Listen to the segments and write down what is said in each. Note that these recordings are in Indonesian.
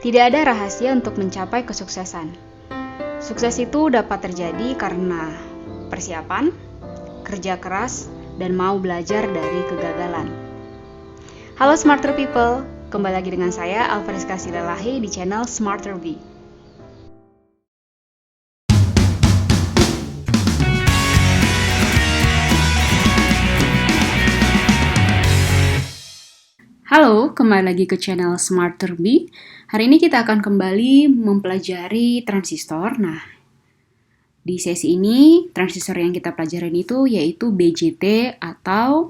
Tidak ada rahasia untuk mencapai kesuksesan. Sukses itu dapat terjadi karena persiapan, kerja keras, dan mau belajar dari kegagalan. Halo Smarter People, kembali lagi dengan saya Alfariska Silalahi di channel Smarter V. Halo, kembali lagi ke channel Smarter V. Hari ini kita akan kembali mempelajari transistor. Nah, di sesi ini transistor yang kita pelajarin itu yaitu BJT atau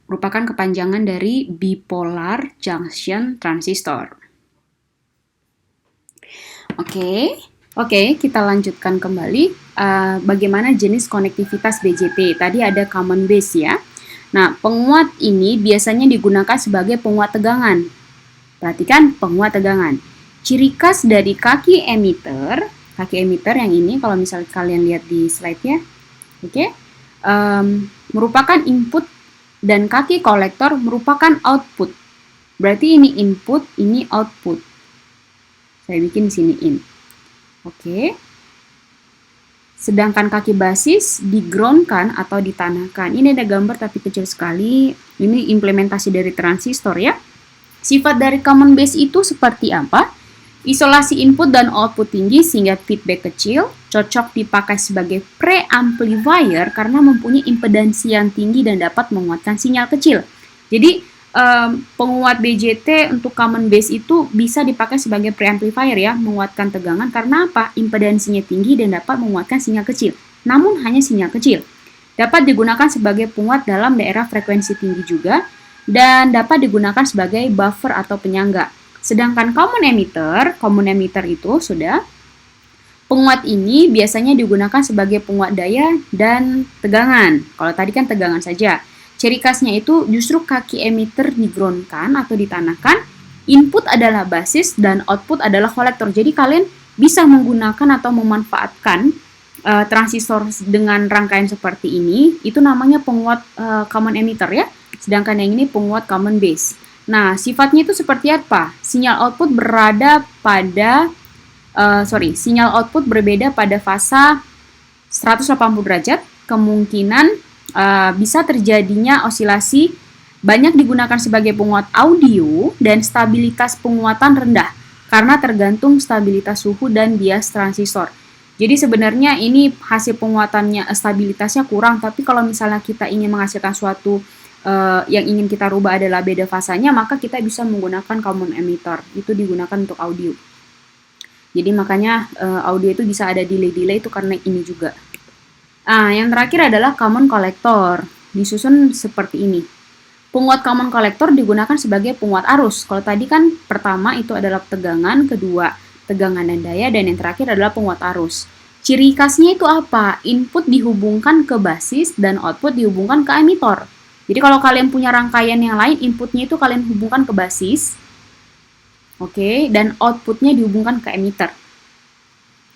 merupakan kepanjangan dari Bipolar Junction Transistor. Oke, kita lanjutkan kembali bagaimana jenis konektivitas BJT. Tadi ada common base ya. Nah, penguat ini biasanya digunakan sebagai penguat tegangan. Perhatikan penguat tegangan. Ciri khas dari kaki emitter yang ini, kalau misalnya kalian lihat di slide-nya, merupakan input dan kaki kolektor merupakan output. Berarti ini input, ini output. Saya bikin di sini in. Sedangkan kaki basis di-ground-kan atau ditanahkan. Ini ada gambar tapi kecil sekali. Ini implementasi dari transistor ya. Sifat dari common base itu seperti apa? Isolasi input dan output tinggi sehingga feedback kecil. Cocok dipakai sebagai preamplifier karena mempunyai impedansi yang tinggi dan dapat menguatkan sinyal kecil. Jadi penguat BJT untuk common base itu bisa dipakai sebagai preamplifier ya, menguatkan tegangan karena apa? Impedansinya tinggi dan dapat menguatkan sinyal kecil. Namun hanya sinyal kecil. Dapat digunakan sebagai penguat dalam daerah frekuensi tinggi juga dan dapat digunakan sebagai buffer atau penyangga. Sedangkan common emitter itu sudah penguat ini biasanya digunakan sebagai penguat daya dan tegangan. Kalau tadi kan tegangan saja. Ciri khasnya itu justru kaki emitter di-ground-kan atau ditanahkan, input adalah basis dan output adalah kolektor. Jadi kalian bisa menggunakan atau memanfaatkan transistor dengan rangkaian seperti ini, itu namanya penguat common emitter ya. Sedangkan yang ini penguat common base. Nah, sifatnya itu seperti apa? Sinyal output berbeda pada fasa 180 derajat, kemungkinan bisa terjadinya osilasi, banyak digunakan sebagai penguat audio dan stabilitas penguatan rendah karena tergantung stabilitas suhu dan bias transistor. Jadi sebenarnya ini hasil penguatannya stabilitasnya kurang, tapi kalau misalnya kita ingin menghasilkan suatu yang ingin kita rubah adalah beda fasanya, maka kita bisa menggunakan common emitter. Itu digunakan untuk audio. Jadi makanya audio itu bisa ada delay-delay itu karena ini juga. Nah, yang terakhir adalah common collector. Disusun seperti ini. Penguat common collector digunakan sebagai penguat arus. Kalau tadi kan pertama itu adalah tegangan, kedua tegangan dan daya, dan yang terakhir adalah penguat arus. Ciri khasnya itu apa? Input dihubungkan ke basis dan output dihubungkan ke emitter. Jadi kalau kalian punya rangkaian yang lain, inputnya itu kalian hubungkan ke basis, dan outputnya dihubungkan ke emitter.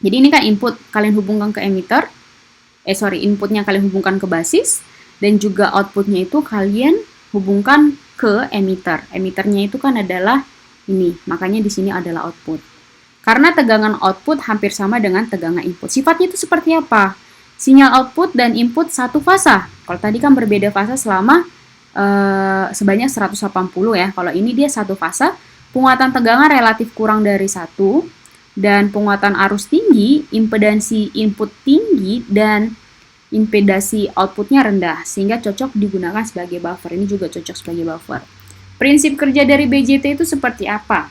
Jadi ini kan input, kalian hubungkan ke emitter, inputnya kalian hubungkan ke basis, dan juga outputnya itu kalian hubungkan ke emitter. Emitternya itu kan adalah ini, makanya di sini adalah output. Karena tegangan output hampir sama dengan tegangan input. Sifatnya itu seperti apa? Sinyal output dan input satu fasa. Kalau tadi kan berbeda fasa selama sebanyak 180 ya. Kalau ini dia satu fasa, penguatan tegangan relatif kurang dari 1, dan penguatan arus tinggi, impedansi input tinggi, dan impedasi outputnya rendah, sehingga cocok digunakan sebagai buffer. Ini juga cocok sebagai buffer. Prinsip kerja dari BJT itu seperti apa?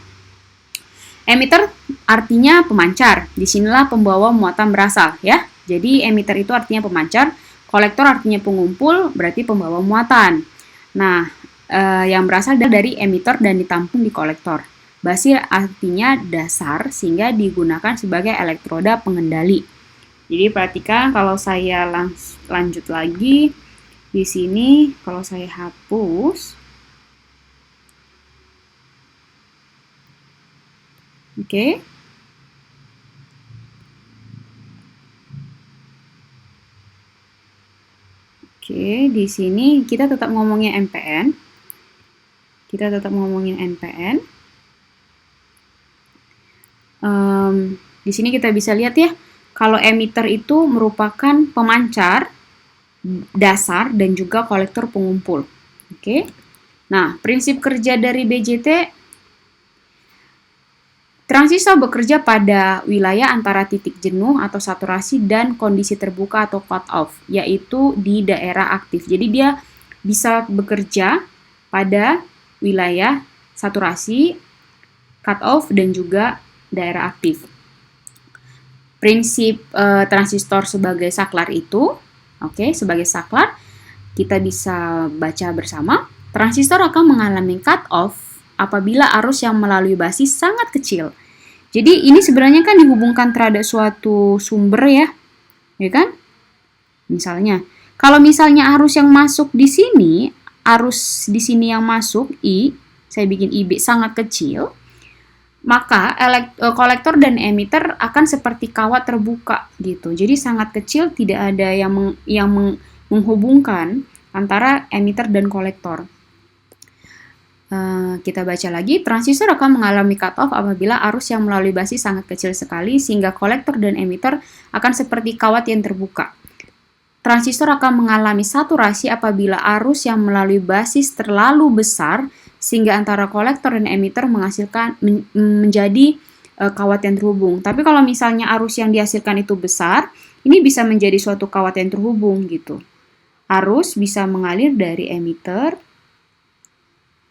Emitter artinya pemancar. Disinilah pembawa muatan berasal ya. Jadi emitter itu artinya pemancar, kolektor artinya pengumpul, berarti pembawa muatan. Nah, yang berasal dari emitter dan ditampung di kolektor. Basis artinya dasar sehingga digunakan sebagai elektroda pengendali. Jadi perhatikan kalau saya lanjut lagi di sini, kalau saya hapus, di sini kita tetap ngomongin NPN. di sini kita bisa lihat ya, kalau emitter itu merupakan pemancar dasar dan juga kolektor pengumpul. Oke. Nah, prinsip kerja dari BJT, transistor bekerja pada wilayah antara titik jenuh atau saturasi dan kondisi terbuka atau cut off, yaitu di daerah aktif. Jadi dia bisa bekerja pada wilayah saturasi, cut off, dan juga daerah aktif. Prinsip transistor sebagai saklar itu, sebagai saklar, kita bisa baca bersama. Transistor akan mengalami cut off apabila arus yang melalui basis sangat kecil. Jadi ini sebenarnya kan dihubungkan terhadap suatu sumber ya kan? Misalnya, kalau misalnya arus yang masuk di sini, arus di sini yang masuk I, saya bikin IB sangat kecil, maka kolektor dan emitter akan seperti kawat terbuka gitu. Jadi sangat kecil, tidak ada yang menghubungkan antara emitter dan kolektor. Kita baca lagi, transistor akan mengalami cut off apabila arus yang melalui basis sangat kecil sekali sehingga kolektor dan emitter akan seperti kawat yang terbuka. Transistor akan mengalami saturasi apabila arus yang melalui basis terlalu besar sehingga antara kolektor dan emitter menghasilkan menjadi kawat yang terhubung. Tapi kalau misalnya arus yang dihasilkan itu besar, ini bisa menjadi suatu kawat yang terhubung gitu. Arus bisa mengalir dari emitter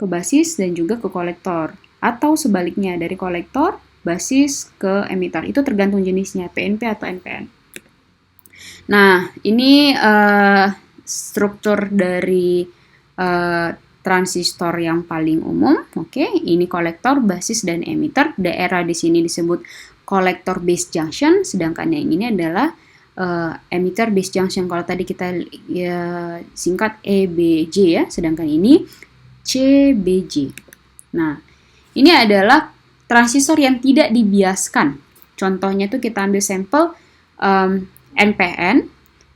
ke basis dan juga ke kolektor, atau sebaliknya dari kolektor basis ke emitter. Itu tergantung jenisnya, PNP atau NPN. Nah, ini struktur dari transistor yang paling umum. Ini kolektor, basis, dan emitter. Daerah di sini disebut kolektor base junction, sedangkan yang ini adalah emitter base junction. Kalau tadi kita singkat EBJ ya, sedangkan ini CBJ. Nah, ini adalah transistor yang tidak dibiaskan. Contohnya tuh kita ambil sampel NPN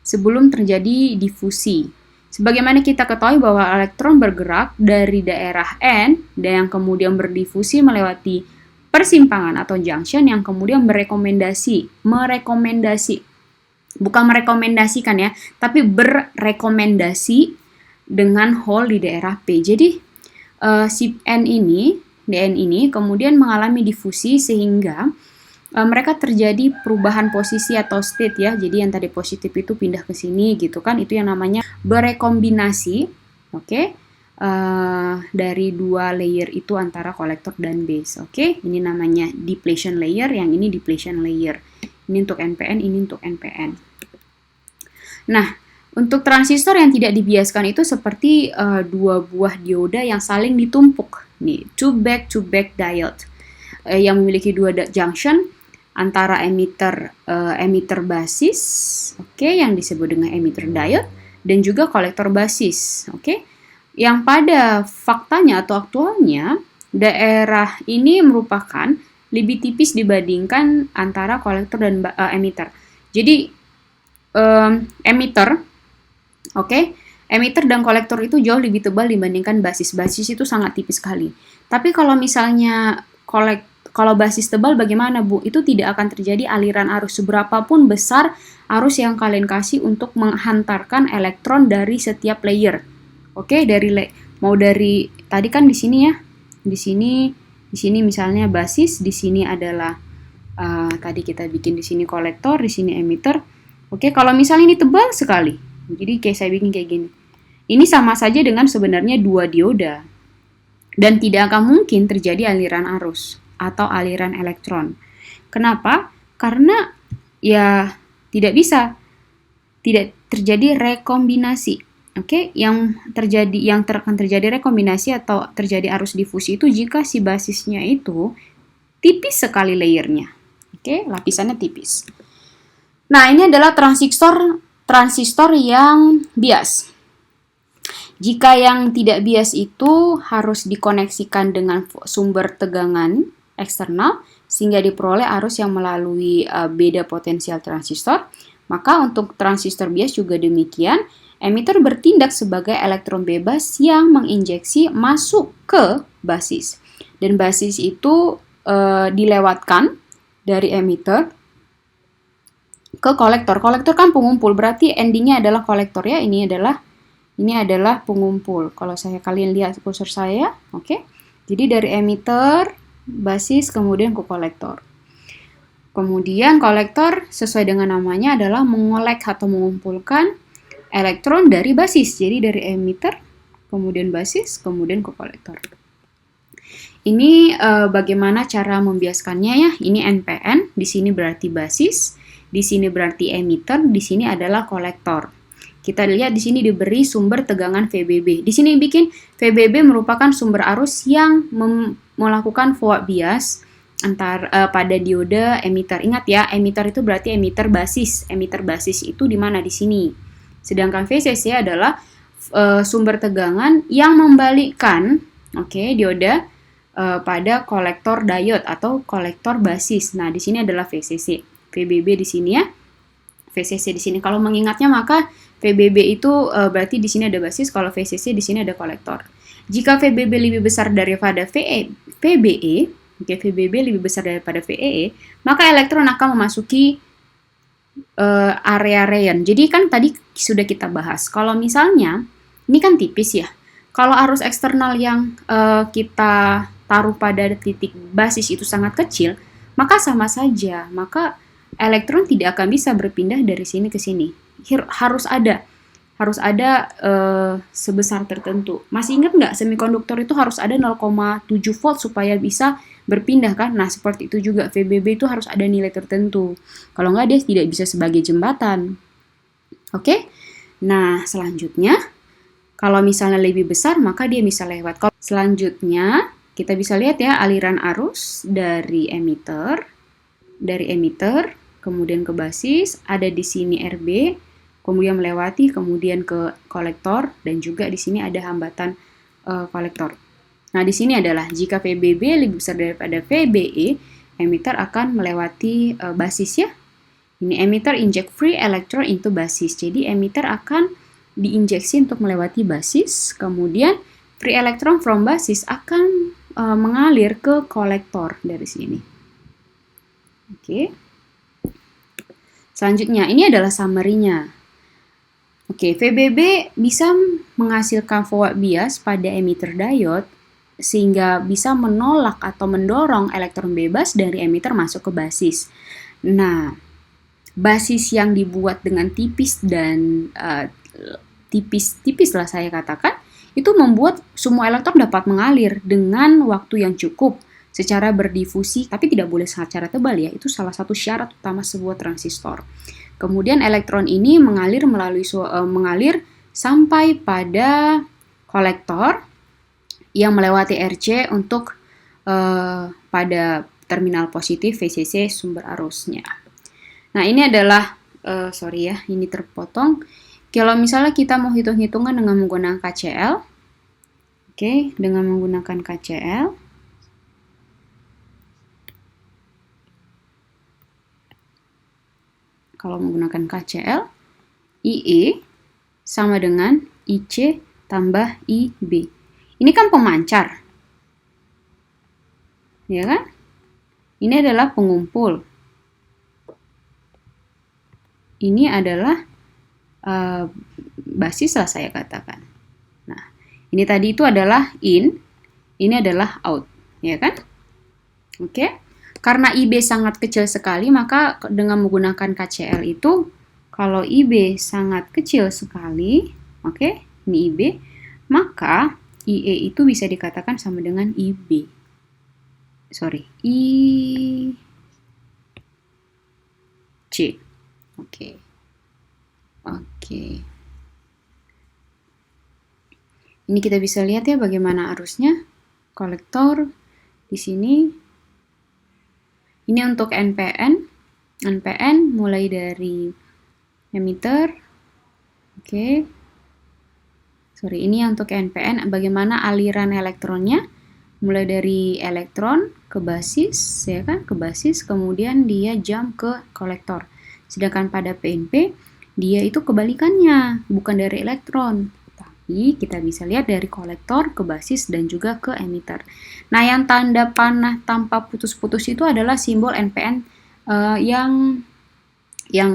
sebelum terjadi difusi. Sebagaimana kita ketahui bahwa elektron bergerak dari daerah N dan yang kemudian berdifusi melewati persimpangan atau junction yang kemudian bukan merekomendasikan ya, tapi berrekomendasi dengan hole di daerah P. Jadi si DN ini kemudian mengalami difusi sehingga mereka terjadi perubahan posisi atau state ya. Jadi yang tadi positif itu pindah ke sini gitu kan. Itu yang namanya berekombinasi. Dari dua layer itu antara kolektor dan base. Ini namanya depletion layer, yang ini depletion layer. Ini untuk NPN, ini untuk NPN. Nah, untuk transistor yang tidak dibiaskan itu seperti dua buah dioda yang saling ditumpuk. Nih, two back diode yang memiliki dua junction antara emitter basis, yang disebut dengan emitter diode, dan juga kolektor basis, Yang pada faktanya atau aktualnya daerah ini merupakan lebih tipis dibandingkan antara kolektor dan emitter. Jadi emitter dan kolektor itu jauh lebih tebal dibandingkan basis. Basis itu sangat tipis sekali. Tapi kalau misalnya kalau basis tebal bagaimana, Bu? Itu tidak akan terjadi aliran arus seberapapun besar arus yang kalian kasih untuk menghantarkan elektron dari setiap layer. Dari tadi kan di sini ya. Di sini misalnya basis, di sini adalah tadi kita bikin di sini kolektor, di sini emitter. Kalau misalnya ini tebal sekali. Jadi kayak saya bikin kayak gini. Ini sama saja dengan sebenarnya dua dioda. Dan tidak akan mungkin terjadi aliran arus atau aliran elektron. Kenapa? Karena ya tidak terjadi rekombinasi. Yang akan terjadi rekombinasi atau terjadi arus difusi itu jika si basisnya itu tipis sekali layernya. Lapisannya tipis. Nah, ini adalah transistor yang bias. Jika yang tidak bias itu harus dikoneksikan dengan sumber tegangan eksternal sehingga diperoleh arus yang melalui beda potensial transistor, maka untuk transistor bias juga demikian. Emitter bertindak sebagai elektron bebas yang menginjeksi masuk ke basis. Dan basis itu dilewatkan dari emitter ke kolektor. Kolektor kan pengumpul, berarti endingnya adalah kolektor ya. Ini adalah pengumpul. Kalau kalian lihat kursor saya, oke. Jadi dari emitter, basis, kemudian ke kolektor. Kemudian kolektor sesuai dengan namanya adalah mengolek atau mengumpulkan elektron dari basis. Jadi dari emitter, kemudian basis, kemudian ke kolektor. Ini bagaimana cara membiaskannya ya. Ini NPN, di sini berarti basis, di sini berarti emitter, di sini adalah kolektor. Kita lihat di sini diberi sumber tegangan VBB. Di sini bikin VBB merupakan sumber arus yang melakukan forward bias pada diode emitter. Ingat ya, emitter itu berarti emitter basis. Emitter basis itu di mana? Di sini. Sedangkan VCC adalah sumber tegangan yang membalikkan, diode pada kolektor diode atau kolektor basis. Nah, di sini adalah VCC. VBB di sini ya. VCC di sini. Kalau mengingatnya maka VBB itu berarti di sini ada basis, kalau VCC di sini ada kolektor. Jika VBB lebih besar daripada VBE, VBB lebih besar daripada VEE, maka elektron akan memasuki area rayon. Jadi kan tadi sudah kita bahas. Kalau misalnya, ini kan tipis ya. Kalau arus eksternal yang kita taruh pada titik basis itu sangat kecil, maka sama saja. Maka elektron tidak akan bisa berpindah dari sini ke sini. Harus ada sebesar tertentu. Masih ingat nggak, semikonduktor itu harus ada 0,7 volt supaya bisa berpindah kan? Nah, seperti itu juga VBB itu harus ada nilai tertentu. Kalau nggak, dia tidak bisa sebagai jembatan. Oke? Nah, selanjutnya, kalau misalnya lebih besar, maka dia bisa lewat. Selanjutnya, kita bisa lihat ya aliran arus dari emitter, kemudian ke basis, ada di sini RB, kemudian melewati, kemudian ke kolektor, dan juga di sini ada hambatan kolektor. Nah, di sini adalah jika VBB lebih besar daripada VBE, emitter akan melewati basis ya. Ini emitter inject free electron into basis. Jadi emitter akan diinjeksi untuk melewati basis, kemudian free electron from basis akan mengalir ke kolektor dari sini. Oke. Selanjutnya, ini adalah summary-nya. Oke, VBB bisa menghasilkan forward bias pada emitter diode sehingga bisa menolak atau mendorong elektron bebas dari emitter masuk ke basis. Nah, basis yang dibuat dengan tipis dan tipis lah saya katakan, itu membuat semua elektron dapat mengalir dengan waktu yang cukup secara berdifusi, tapi tidak boleh secara tebal ya. Itu salah satu syarat utama sebuah transistor. Kemudian elektron ini mengalir sampai pada kolektor yang melewati RC untuk pada terminal positif VCC sumber arusnya. Nah, ini adalah ini terpotong. Kalau misalnya kita mau hitung-hitungan dengan menggunakan KCL, dengan menggunakan KCL, kalau menggunakan KCL, IE sama dengan IC tambah IB. Ini kan pemancar. Ya kan? Ini adalah pengumpul. Ini adalah basis lah saya katakan. Nah, ini tadi itu adalah in, ini adalah out. Ya kan? Oke. Karena IB sangat kecil sekali, maka dengan menggunakan KCL itu, kalau IB sangat kecil sekali, ini IB, maka IE itu bisa dikatakan sama dengan IB. IC. Oke. Ini kita bisa lihat ya bagaimana arusnya. Kolektor di sini. Ini untuk NPN. NPN mulai dari emitter. Ini untuk NPN, bagaimana aliran elektronnya mulai dari elektron ke basis, ya kan? Ke basis, kemudian dia jump ke kolektor. Sedangkan pada PNP dia itu kebalikannya, bukan dari elektron, tapi kita bisa lihat dari kolektor ke basis dan juga ke emitter. Nah, yang tanda panah tanpa putus-putus itu adalah simbol NPN Yang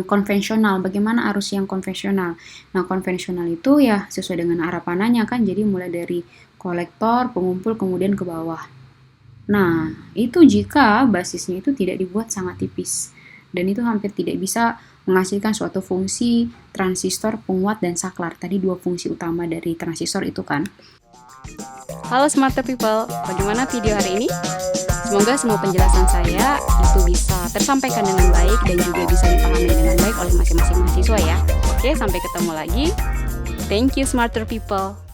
konvensional. Bagaimana arus yang konvensional? Nah, konvensional itu ya sesuai dengan arah panahnya kan, jadi mulai dari kolektor, pengumpul, kemudian ke bawah. Nah, itu jika basisnya itu tidak dibuat sangat tipis, dan itu hampir tidak bisa menghasilkan suatu fungsi transistor, penguat, dan saklar. Tadi dua fungsi utama dari transistor itu kan. Halo Smarter People, bagaimana video hari ini? Semoga semua penjelasan saya itu bisa tersampaikan dengan baik dan juga bisa dipahami dengan baik oleh masing-masing mahasiswa ya. Oke, sampai ketemu lagi. Thank you Smarter People.